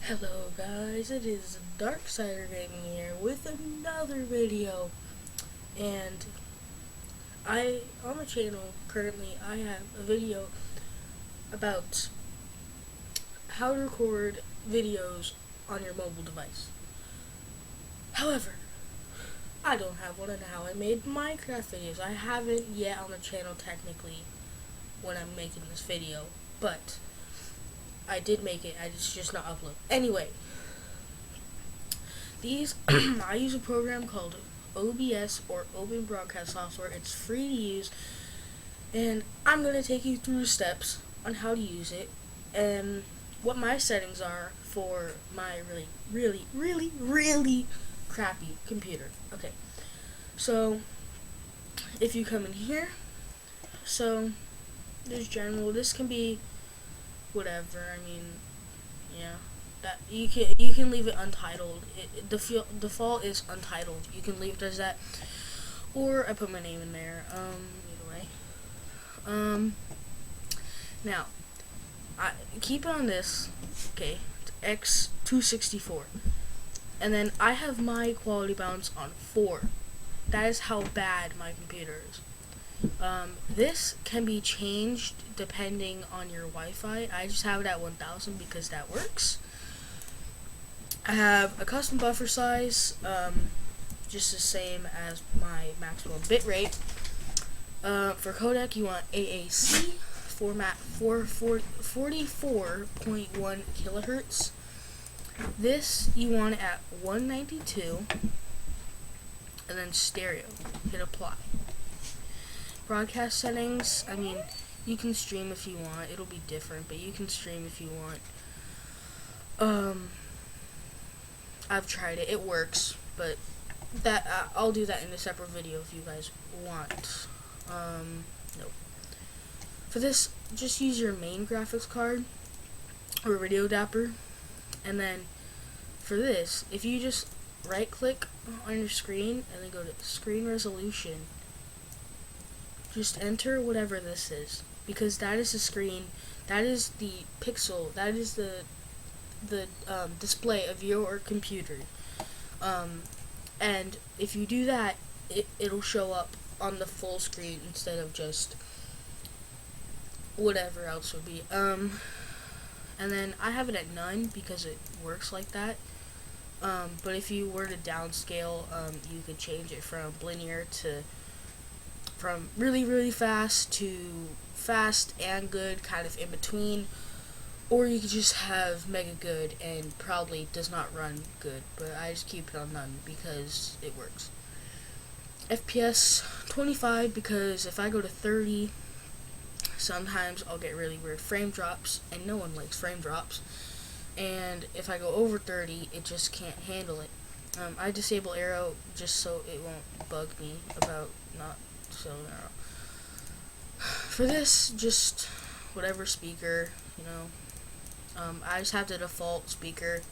Hello guys, it is Darksider Gaming here with another video, and on the channel currently I have a video about how to record videos on your mobile device. However, I don't have one on how I made Minecraft videos. I haven't yet on the channel technically when I'm making this video, but I did make it, it's just not upload. Anyway, I use a program called OBS, or Open Broadcast Software. It's free to use, and I'm going to take you through the steps on how to use it, and what my settings are for my really crappy computer. Okay, so, if you come in here, so, there's general, this can be whatever. I mean, yeah, that you can leave it untitled. The default is untitled. You can leave it as that, or I put my name in there. Either way. Now, I keep it on this. Okay, X264, and then I have my quality balance on 4. That is how bad my computer is. This can be changed depending on your Wi-Fi. I just have it at 1000 because that works. I have a custom buffer size, just the same as my maximum bitrate. For codec, you want AAC format 44.1 kilohertz. This you want it at 192, and then stereo. Hit apply. Broadcast settings, I mean, you can stream if you want. It'll be different, but you can stream if you want. I've tried it. It works, but I'll do that in a separate video if you guys want. No. For this, just use your main graphics card or video adapter, and then for this, if you just right-click on your screen and then go to screen resolution. Just enter whatever this is, because that is the screen, that is the pixel, that is the display of your computer. And if you do that, it'll show up on the full screen instead of just whatever else would be. And then I have it at none because it works like that. But if you were to downscale, you could change it from linear to from really fast to fast and good, kind of in between, or you could just have mega good and probably does not run good, but I just keep it on none because it works. FPS 25, because if I go to 30, sometimes I'll get really weird frame drops, and no one likes frame drops, and if I go over 30, it just can't handle it. I disable arrow just so it won't bug me about not. So now, for this, just whatever speaker, I just have the default speaker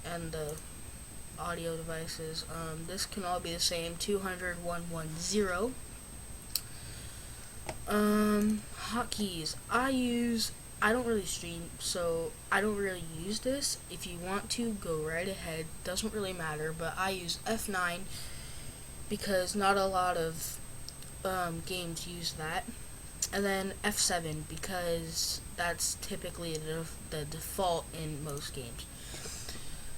and the audio devices. This can all be the same, 200, 110. Hotkeys. I don't really stream, so I don't really use this. If you want to, go right ahead. Doesn't really matter, but I use F9. Because not a lot of games use that, and then F7 because that's typically the default in most games.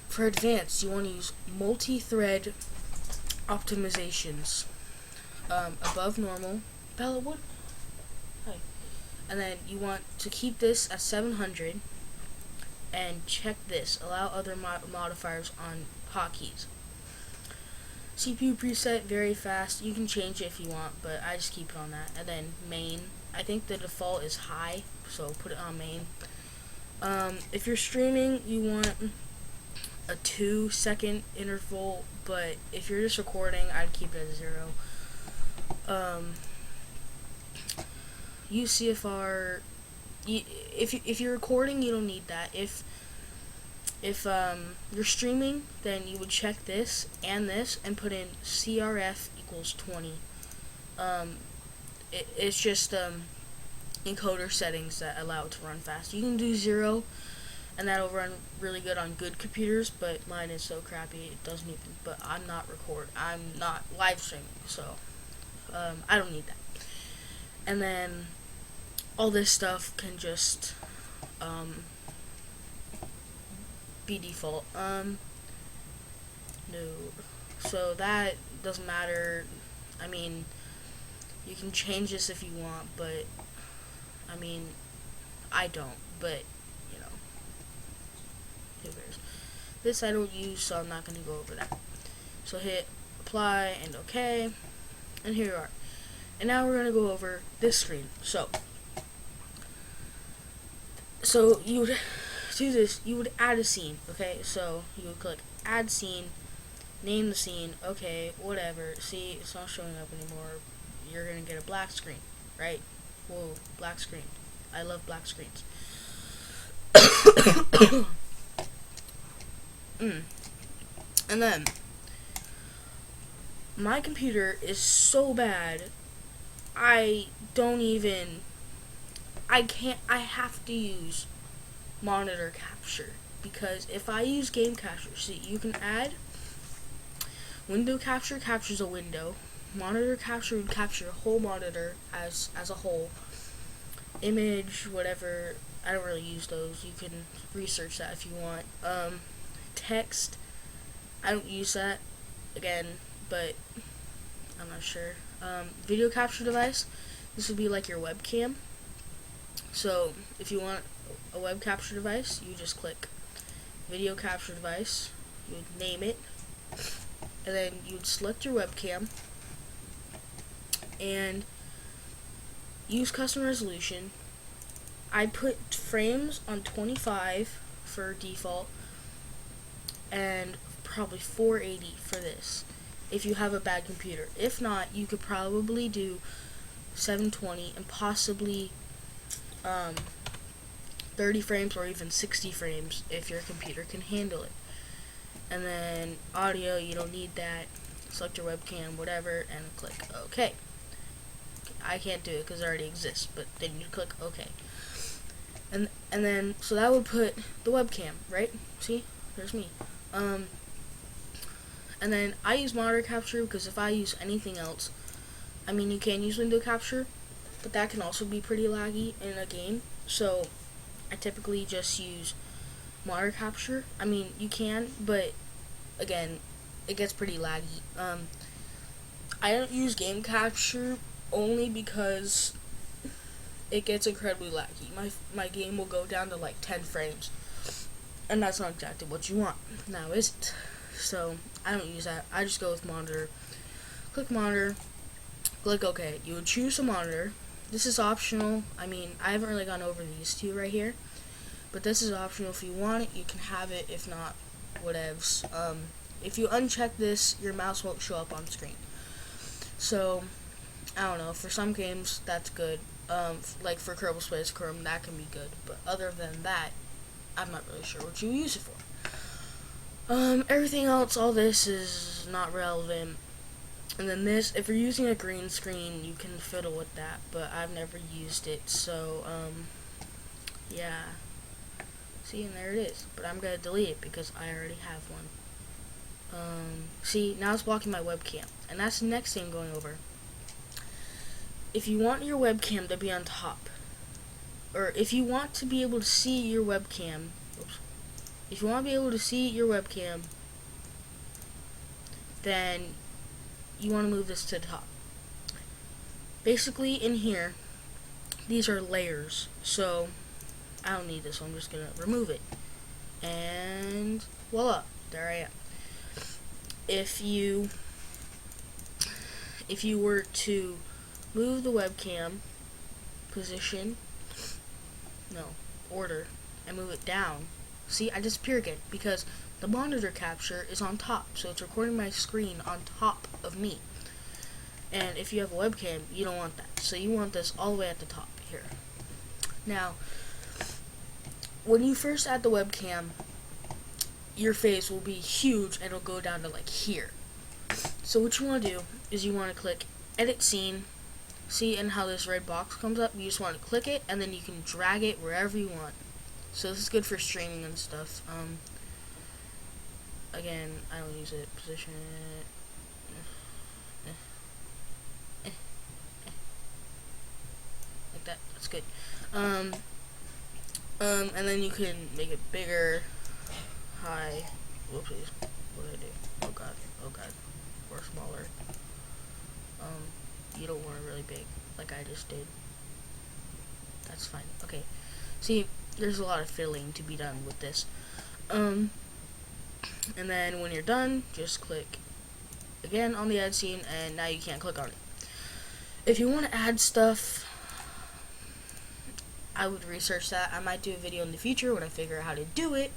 For advanced, you want to use multi-thread optimizations, above normal. Bella, what? Hi. And then you want to keep this at 700, and check this. Allow other modifiers on hotkeys. CPU preset, very fast. You can change it if you want, but I just keep it on that. And then main. I think the default is high, so put it on main. If you're streaming, you want a 2-second interval, but if you're just recording, I'd keep it at 0. Use CFR. If you're recording, you don't need that. If you're streaming, then you would check this and put in CRF equals 20. It's just encoder settings that allow it to run fast. You can do 0, and that'll run really good on good computers, but mine is so crappy it doesn't even. But I'm not live streaming, so I don't need that. And then all this stuff can just be default. No, so that doesn't matter. I mean, you can change this if you want, but I mean, I don't. But you know, who cares? This I don't use, so I'm not going to go over that. So hit apply and OK, and here you are. And now we're going to go over this screen. So you would do this. You would add a scene. Okay, so you would click add scene, name the scene. Okay, whatever. See, it's not showing up anymore. You're going to get a black screen, right? Whoa, black screen. I love black screens. And then my computer is so bad, I have to use monitor capture, because if I use game capture, see, you can add window capture captures a window, monitor capture would capture a whole monitor as a whole, image, whatever. I don't really use those. You can research that if you want. Text, I don't use that, again, but I'm not sure. Video capture device, this would be like your webcam. So if you want a web capture device, you just click video capture device, you would name it, and then you would select your webcam and use custom resolution. I put frames on 25 for default and probably 480 for this if you have a bad computer. If not, you could probably do 720 and possibly 30 frames or even 60 frames if your computer can handle it. And then audio, you don't need that. Select your webcam, whatever, and click OK. I can't do it because it already exists, but then you click OK. And then, so that would put the webcam, right? See? There's me. And then I use monitor capture because if I use anything else, I mean, you can use window capture, but that can also be pretty laggy in a game. So I typically just use monitor capture. I mean, you can, but again, it gets pretty laggy. I don't use game capture only because it gets incredibly laggy. My game will go down to like 10 frames, and that's not exactly what you want, now is it? So I don't use that. I just go with monitor. Click monitor, click OK. You would choose a monitor. This is optional. I mean, I haven't really gone over these two right here, but this is optional. If you want it, you can have it. If not, whatevs. If you uncheck this, your mouse won't show up on screen. So I don't know. For some games, that's good. Like for Kerbal Space Program, that can be good. But other than that, I'm not really sure what you use it for. Everything else, all this is not relevant. And then this, if you're using a green screen, you can fiddle with that, but I've never used it, so, yeah. See, and there it is. But I'm gonna delete it because I already have one. See, now it's blocking my webcam. And that's the next thing I'm going over. If you want your webcam to be on top, or if you want to be able to see your webcam, if you want to be able to see your webcam, then you want to move this to the top. Basically, in here, these are layers, so I don't need this, so I'm just going to remove it. And voila, there I am. If you were to move the webcam position, order, and move it down, see, I disappear again because the monitor capture is on top, so it's recording my screen on top of me. And if you have a webcam, you don't want that, so you want this all the way at the top here. Now, when you first add the webcam, your face will be huge and it'll go down to like here. So what you want to do is you want to click edit scene. See, and how this red box comes up, you just want to click it and then you can drag it wherever you want. So this is good for streaming and stuff. Again, I don't use it. Position it. Like that. That's good. And then you can make it bigger, high. Whoopsies. What did I do? Oh god. Oh god. Or smaller. You don't want it really big, like I just did. That's fine. Okay. See, there's a lot of fiddling to be done with this. And then when you're done, just click again on the add scene, and now you can't click on it. If you want to add stuff, I would research that. I might do a video in the future when I figure out how to do it.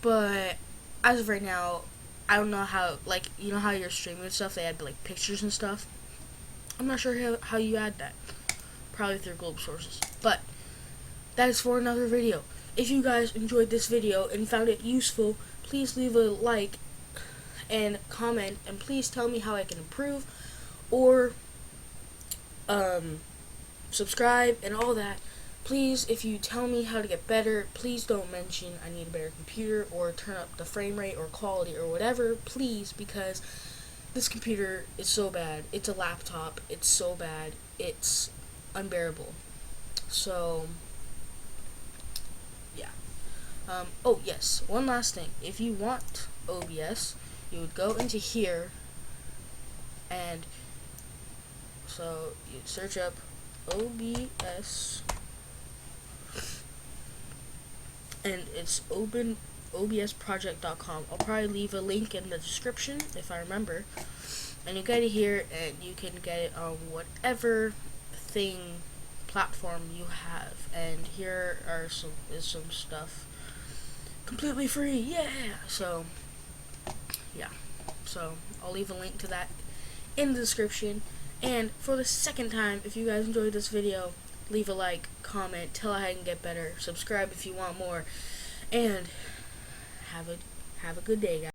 But as of right now, I don't know how, like, you know how you're streaming and stuff, they add like pictures and stuff. I'm not sure how you add that. Probably through global sources. But that is for another video. If you guys enjoyed this video and found it useful, please leave a like and comment, and please tell me how I can improve, or subscribe and all that. Please, if you tell me how to get better, please don't mention I need a better computer or turn up the frame rate or quality or whatever, please, because this computer is so bad. It's a laptop. It's so bad. It's unbearable. So, yeah. Oh, yes. One last thing. If you want OBS, you would go into here, and so you'd search up OBS, and it's obsproject.com. I'll probably leave a link in the description if I remember. And you get it here, and you can get it on whatever platform you have. And here are some stuff completely free. Yeah. So yeah. So I'll leave a link to that in the description. And for the second time, if you guys enjoyed this video, leave a like, comment, tell how I can get better, subscribe if you want more, and have a good day, guys.